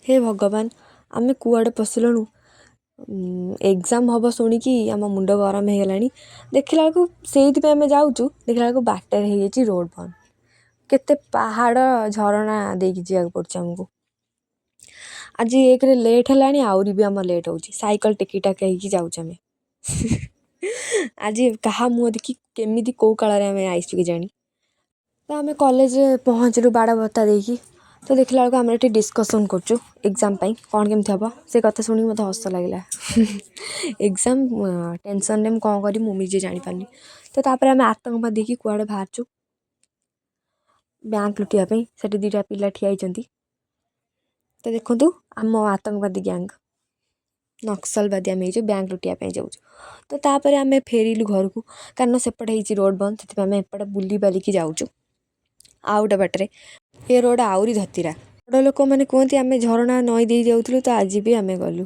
हे भगवान आमे कुआड़े पशिलुणु एग्जाम हम शुणिकी आम मुंड गरम हो गलानी देखला बेलू से आम जाऊँ देखला बेलू बाटर हो रोड बंद केते पहाड़ झरणा देकी जाक पड़छ आमको आज एक लेट है आउरी भी आम लेट हो साइकिल टेकी टाक जाऊँ आम आज क्या मुँह देखी केमी कौ काल आईसु के जानी तो आम कॉलेज पहुँचलु बाड़ बता देकी तो देखला बेलू आम ये डिस्कसन करूँ एग्जाम कौन केमती हम से कथा शुणी मत हस लगे एग्जाम टेंशन में कौन करी मुझे जापारे तो तापर आम आतंकवाद देखी कुआड़े बाहर बैंक लुटापी से दीटा पिला ठियाई तो देखु आम आतंकवादी गैंग नक्सलवादी आम बैंक लुटापी जाऊँ तो तापर आम फेरिलु घर को कारण सेपटे रोड बंद से आम एपटे बुली बालिकी जाऊँ आउ गोटे बाटरे ये रोड आउरी धतीरा बड़ लोक मैंने कहते आम झरणा नई दे जाऊँ तो आज भी आम गलु